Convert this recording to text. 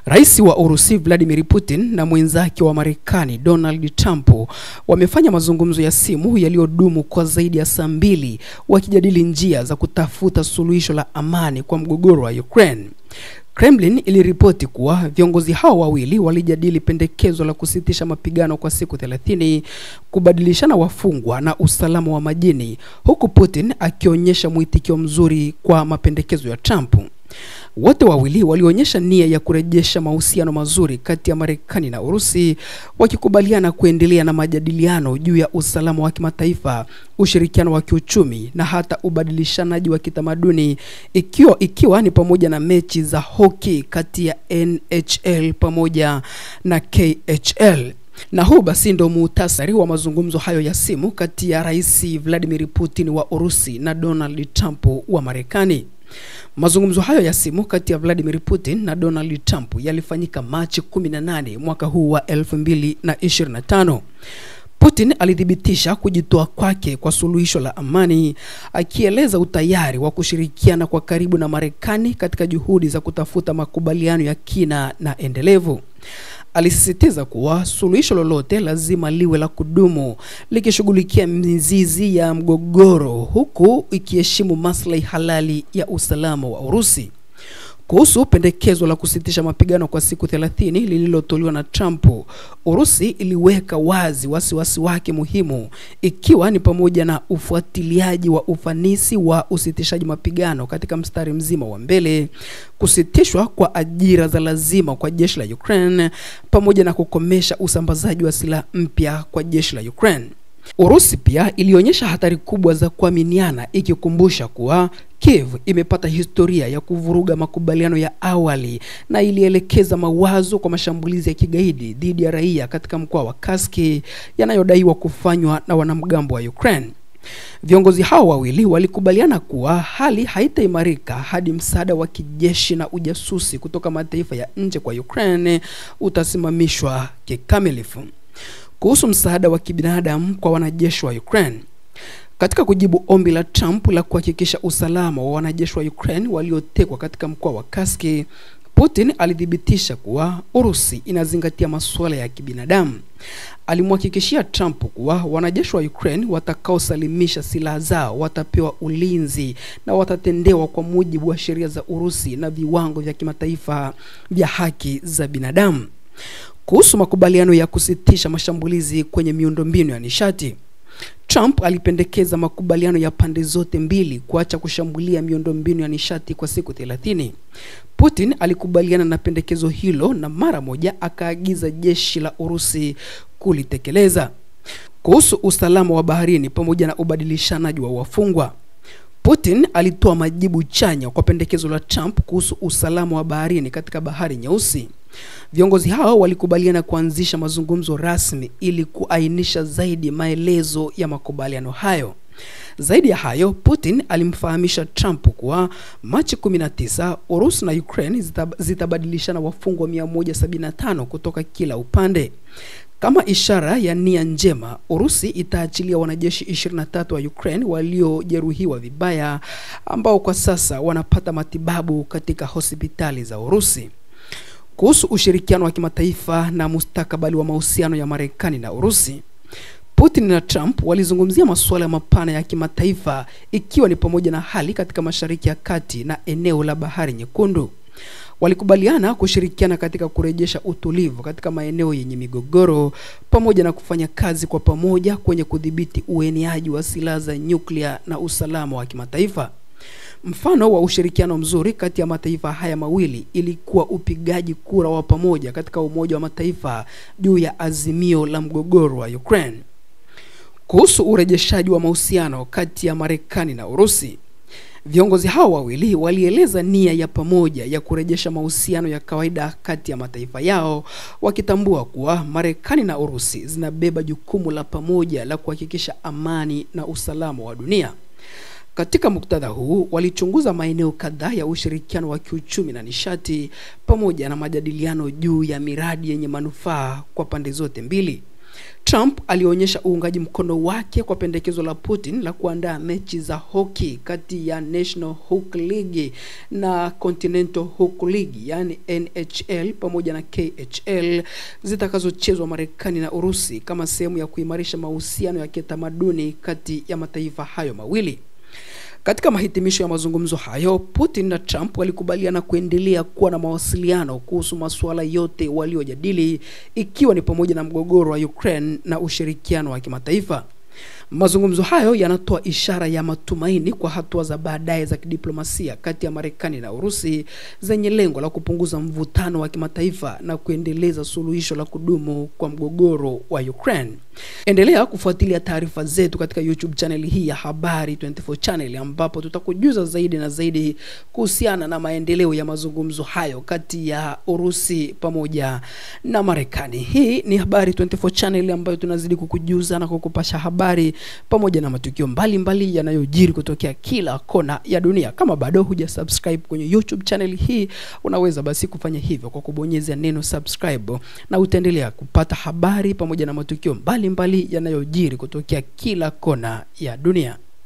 Rais wa Urusi Vladimir Putin na mwenzake wa Marekani Donald Trump wamefanya mazungumzo ya simu yaliyodumu kwa zaidi ya saa 2 wakijadili njia za kutafuta suluhisho la amani kwa mgogoro wa Ukraine. Kremlin iliripoti kuwa viongozi hao wawili walijadili pendekezo la kusitisha mapigano kwa siku 30, kubadilishana wafungwa na usalama wa majini, huku Putin akionyesha mwitikio mzuri kwa mapendekezo ya Trump. Wote wawili walionyesha nia ya kurejesha mahusiano mazuri kati ya Marekani na Urusi, wakikubaliana kuendelea na majadiliano juu ya usalama wa kimataifa, ushirikiano wa kiuchumi na hata ubadilishanaji wa kitamaduni, ikiwa ni pamoja na mechi za hockey kati ya NHL pamoja na KHL. Na huu basi ndo muhtasari wa mazungumzo hayo ya simu kati ya Rais Vladimir Putin wa Urusi na Donald Trump wa Marekani. Mazungumzo hayo ya simu kati ya Vladimir Putin na Donald Trump yalifanyika Machi 18 mwaka huu wa 2025. Putin alithibitisha kujitoa kwake kwa suluhisho la amani, akieleza utayari wa kushirikiana kwa karibu na Marekani katika juhudi za kutafuta makubaliano ya kina na endelevu. Alisisitiza kuwa suluhisho lolote lazima liwe la kudumu, likishughulikia mizizi ya mgogoro huku ikiheshimu maslahi halali ya usalama wa Urusi. Kuhusu pendekezo la kusitisha mapigano kwa siku 30 lililotolewa na Trump, Urusi iliweka wazi wasiwasi wake muhimu, ikiwa ni pamoja na ufuatiliaji wa ufanisi wa usitishaji mapigano katika mstari mzima wa mbele, kusitishwa kwa ajira za lazima kwa jeshi la Ukraine, pamoja na kukomesha usambazaji wa silaha mpya kwa jeshi la Ukraine. Urusi pia ilionyesha hatari kubwa za kuaminiana, ikikumbusha kuwa Kiev imepata historia ya kuvuruga makubaliano ya awali na ilielekeza mawazo kwa mashambulizi ya kigaidi dhidi ya raia katika mkoa wa Kursk yanayodaiwa kufanywa na wanamgambo wa Ukraine. Viongozi hao wawili walikubaliana kuwa hali haitaimarika hadi msaada wa kijeshi na ujasusi kutoka mataifa ya nje kwa Ukraine utasimamishwa kikamilifu. Kuhusu msaada wa kibinadamu kwa wanajeshi wa Ukraine, katika kujibu ombi la Trump la kuhakikisha usalama wa wanajeshi wa Ukraine waliotekwa katika mkoa wa Kursk, Putin alithibitisha kuwa Urusi inazingatia masuala ya kibinadamu. Alimhakikishia Trump kuwa wanajeshi wa Ukraine watakaosalimisha silaha zao watapewa ulinzi na watatendewa kwa mujibu wa sheria za Urusi na viwango vya kimataifa vya haki za binadamu. Kuhusu makubaliano ya kusitisha mashambulizi kwenye miundombinu ya nishati, Trump alipendekeza makubaliano ya pande zote mbili kuacha kushambulia miundombinu ya nishati kwa siku 30. Putin alikubaliana na pendekezo hilo na mara moja akaagiza jeshi la Urusi kulitekeleza. Kuhusu usalama wa baharini pamoja na ubadilishanaji wa wafungwa, Putin alitoa majibu chanya kwa pendekezo la Trump kuhusu usalama wa baharini katika Bahari Nyeusi. Viongozi hao walikubaliana kuanzisha mazungumzo rasmi ili kuainisha zaidi maelezo ya makubaliano hayo. Zaidi ya hayo, Putin alimfahamisha Trump kuwa Machi 19 Urusi na Ukraine zitabadilishana wafungwa 175 kutoka kila upande. Kama ishara ya nia njema, Urusi itaachilia wanajeshi 23 wa Ukraine waliojeruhiwa vibaya, ambao kwa sasa wanapata matibabu katika hospitali za Urusi. Kuhusu ushirikiano wa kimataifa na mustakabali wa mahusiano ya Marekani na Urusi, Putin na Trump walizungumzia masuala mapana ya kimataifa, ikiwa ni pamoja na hali katika Mashariki ya Kati na eneo la Bahari Nyekundu. Walikubaliana kushirikiana katika kurejesha utulivu katika maeneo yenye migogoro, pamoja na kufanya kazi kwa pamoja kwenye kudhibiti ueneaji wa silaha za nyuklia na usalama wa kimataifa. Mfano wa ushirikiano mzuri kati ya mataifa haya mawili ilikuwa upigaji kura wa pamoja katika Umoja wa Mataifa juu ya azimio la mgogoro wa Ukraine. Kuhusu urejeshaji wa mahusiano kati ya Marekani na Urusi, viongozi hao wawili walieleza nia ya pamoja ya kurejesha mahusiano ya kawaida kati ya mataifa yao, wakitambua kuwa Marekani na Urusi zinabeba jukumu la pamoja la kuhakikisha amani na usalama wa dunia. Katika muktadha huu, walichunguza maeneo kadhaa ya ushirikiano wa kiuchumi na nishati, pamoja na majadiliano juu ya miradi yenye manufaa kwa pande zote mbili. Trump alionyesha uungaji mkono wake kwa pendekezo la Putin la kuandaa mechi za hockey kati ya National Hockey League na Continental Hockey League, yani NHL pamoja na KHL, zitakazochezwa Marekani na Urusi kama sehemu ya kuimarisha mahusiano ya kitamaduni kati ya mataifa hayo mawili. Katika mahitimisho ya mazungumzo hayo, Putin na Trump walikubaliana kuendelea kuwa na mawasiliano kuhusu masuala yote waliojadili, ikiwa ni pamoja na mgogoro wa Ukraine na ushirikiano wa kimataifa. Mazungumzo hayo yanatoa ishara ya matumaini kwa hatua za baadaye za kidiplomasia kati ya Marekani na Urusi zenye lengo la kupunguza mvutano wa kimataifa na kuendeleza suluhisho la kudumu kwa mgogoro wa Ukraine. Endelea kufuatilia taarifa zetu katika YouTube channel hii ya Habari 24 Channel, ambapo tutakujuza zaidi na zaidi kuhusiana na maendeleo ya mazungumzo hayo kati ya Urusi pamoja na Marekani. Hii ni Habari 24 Channel ambayo tunazidi kukujuza na kukupasha habari pamoja na matukio mbalimbali yanayojiri kutokea kila kona ya dunia. Kama bado hujasubscribe kwenye YouTube channel hii, unaweza basi kufanya hivyo kwa kubonyeza neno subscribe, na utaendelea kupata habari pamoja na matukio mbalimbali yanayojiri kutokea kila kona ya dunia.